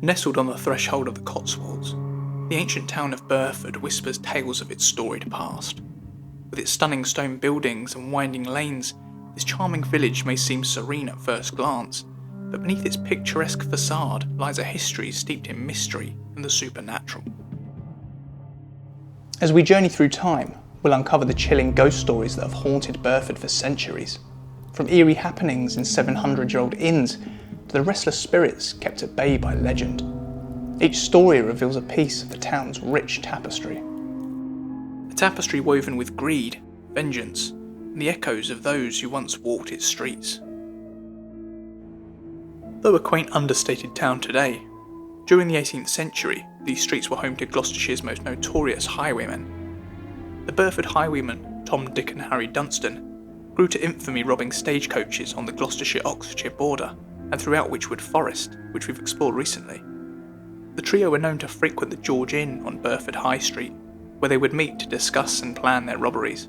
Nestled on the threshold of the Cotswolds, the ancient town of Burford whispers tales of its storied past. With its stunning stone buildings and winding lanes, this charming village may seem serene at first glance, but beneath its picturesque facade lies a history steeped in mystery and the supernatural. As we journey through time, we'll uncover the chilling ghost stories that have haunted Burford for centuries, from eerie happenings in 700-year-old inns to the restless spirits kept at bay by legend. Each story reveals a piece of the town's rich tapestry. A tapestry woven with greed, vengeance, and the echoes of those who once walked its streets. Though a quaint, understated town today, during the 18th century, these streets were home to Gloucestershire's most notorious highwaymen. The Burford Highwaymen, Tom, Dick and Harry Dunstan, grew to infamy robbing stagecoaches on the Gloucestershire-Oxfordshire border and throughout Wychwood Forest, which we've explored recently. The trio were known to frequent the George Inn on Burford High Street, where they would meet to discuss and plan their robberies.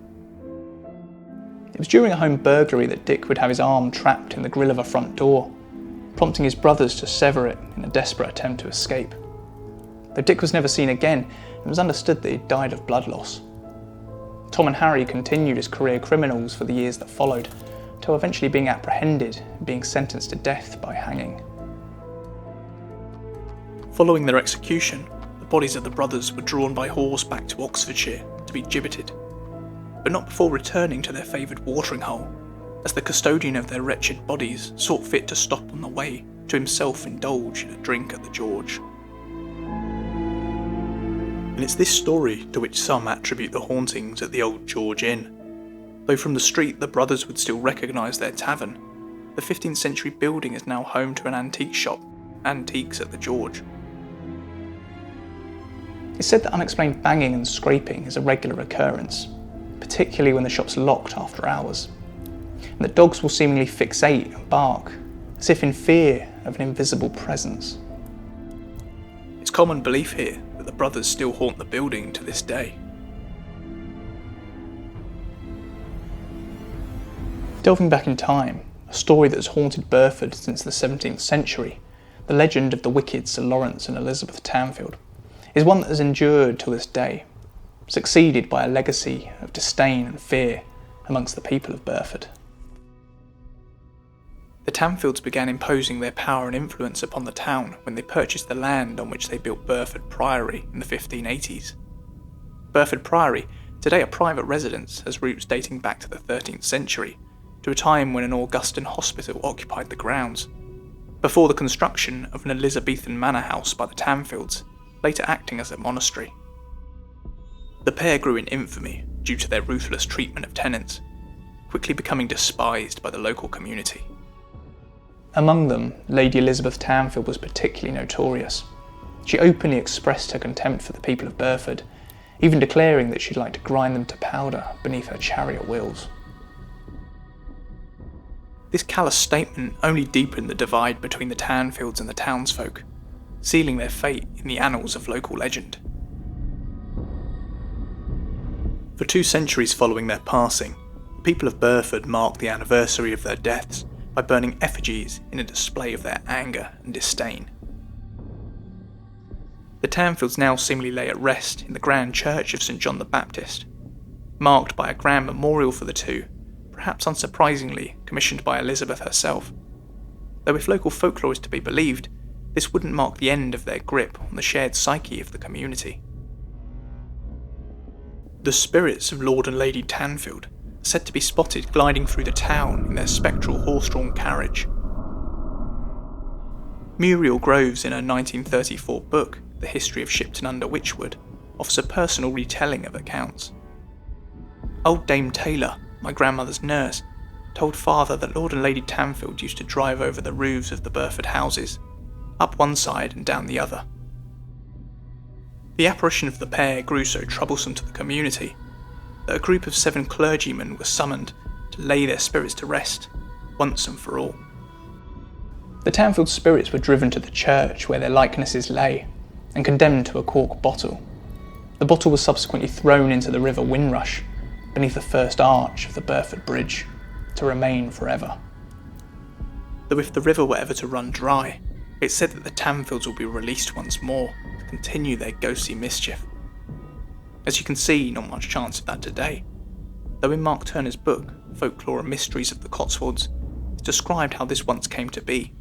It was during a home burglary that Dick would have his arm trapped in the grille of a front door, prompting his brothers to sever it in a desperate attempt to escape. Though Dick was never seen again, it was understood that he died of blood loss. Tom and Harry continued as career criminals for the years that followed, till eventually being apprehended and being sentenced to death by hanging. Following their execution, the bodies of the brothers were drawn by horse back to Oxfordshire to be gibbeted, but not before returning to their favoured watering hole, as the custodian of their wretched bodies sought fit to stop on the way to himself indulge in a drink at the George. And it's this story to which some attribute the hauntings at the old George Inn. Though from the street the brothers would still recognise their tavern, the 15th century building is now home to an antique shop, Antiques at the George. It's said that unexplained banging and scraping is a regular occurrence, particularly when the shop's locked after hours, and that dogs will seemingly fixate and bark, as if in fear of an invisible presence. It's common belief here that the brothers still haunt the building to this day. Delving back in time, a story that has haunted Burford since the 17th century, the legend of the wicked Sir Lawrence and Elizabeth Tanfield, is one that has endured till this day, succeeded by a legacy of disdain and fear amongst the people of Burford. The Tanfields began imposing their power and influence upon the town when they purchased the land on which they built Burford Priory in the 1580s. Burford Priory, today a private residence, has roots dating back to the 13th century, to a time when an Augustan hospital occupied the grounds, before the construction of an Elizabethan manor house by the Tanfields, later acting as a monastery. The pair grew in infamy due to their ruthless treatment of tenants, quickly becoming despised by the local community. Among them, Lady Elizabeth Tanfield was particularly notorious. She openly expressed her contempt for the people of Burford, even declaring that she'd like to grind them to powder beneath her chariot wheels. This callous statement only deepened the divide between the Tanfields and the townsfolk, sealing their fate in the annals of local legend. For 2 centuries following their passing, the people of Burford marked the anniversary of their deaths by burning effigies in a display of their anger and disdain. The Tanfields now seemingly lay at rest in the grand church of St John the Baptist, marked by a grand memorial for the two, perhaps unsurprisingly commissioned by Elizabeth herself, though if local folklore is to be believed, this wouldn't mark the end of their grip on the shared psyche of the community. The spirits of Lord and Lady Tanfield are said to be spotted gliding through the town in their spectral horse-drawn carriage. Muriel Groves, in her 1934 book, The History of Shipton under Wychwood, offers a personal retelling of accounts. Old Dame Taylor, my grandmother's nurse, told father that Lord and Lady Tanfield used to drive over the roofs of the Burford houses, up one side and down the other. The apparition of the pair grew so troublesome to the community that a group of 7 clergymen were summoned to lay their spirits to rest, once and for all. The Tanfield spirits were driven to the church where their likenesses lay, and condemned to a cork bottle. The bottle was subsequently thrown into the river Windrush, beneath the first arch of the Burford Bridge, to remain forever. Though if the river were ever to run dry, it's said that the Tanfields will be released once more to continue their ghostly mischief. As you can see, not much chance of that today, though in Mark Turner's book, Folklore and Mysteries of the Cotswolds, it's described how this once came to be.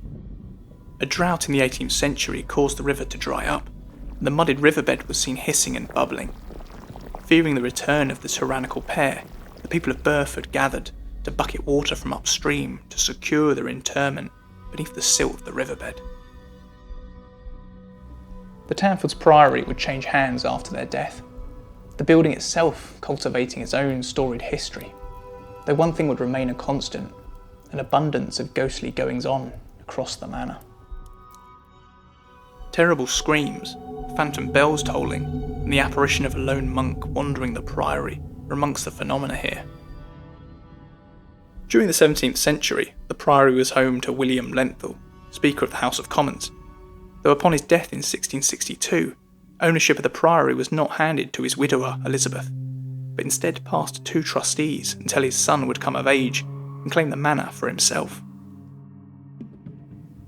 A drought in the 18th century caused the river to dry up, and the mudded riverbed was seen hissing and bubbling. Fearing the return of the tyrannical pair, the people of Burford gathered to bucket water from upstream to secure their interment beneath the silt of the riverbed. The Tanfield's Priory would change hands after their death, the building itself cultivating its own storied history, though one thing would remain a constant, an abundance of ghostly goings-on across the manor. Terrible screams, phantom bells tolling, and the apparition of a lone monk wandering the priory are amongst the phenomena here. During the 17th century, the priory was home to William Lenthal, Speaker of the House of Commons, though upon his death in 1662, ownership of the priory was not handed to his widower Elizabeth, but instead passed to 2 trustees until his son would come of age and claim the manor for himself.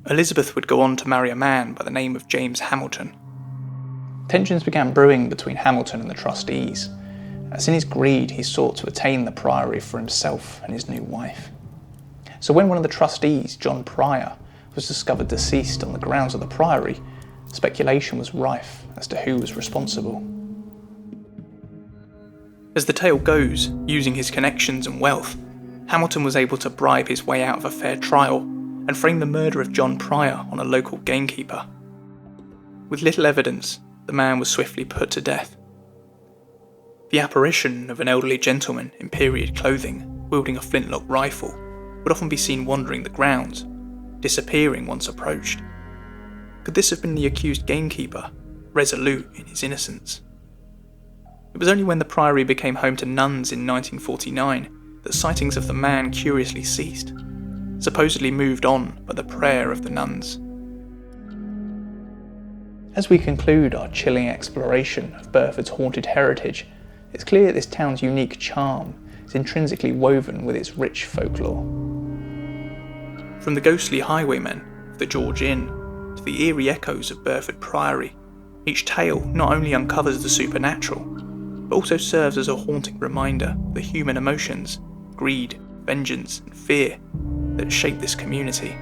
Elizabeth would go on to marry a man by the name of James Hamilton. Tensions began brewing between Hamilton and the trustees, as in his greed he sought to attain the priory for himself and his new wife. So when one of the trustees, John Prior, was discovered deceased on the grounds of the priory, speculation was rife as to who was responsible. As the tale goes, using his connections and wealth, Hamilton was able to bribe his way out of a fair trial and frame the murder of John Prior on a local gamekeeper. With little evidence, the man was swiftly put to death. The apparition of an elderly gentleman in period clothing, wielding a flintlock rifle, would often be seen wandering the grounds, disappearing once approached. Could this have been the accused gamekeeper, resolute in his innocence? It was only when the priory became home to nuns in 1949 that sightings of the man curiously ceased, supposedly moved on by the prayer of the nuns. As we conclude our chilling exploration of Burford's haunted heritage, it's clear that this town's unique charm is intrinsically woven with its rich folklore. From the ghostly highwaymen of the George Inn to the eerie echoes of Burford Priory, each tale not only uncovers the supernatural, but also serves as a haunting reminder of the human emotions, greed, vengeance and fear that shape this community.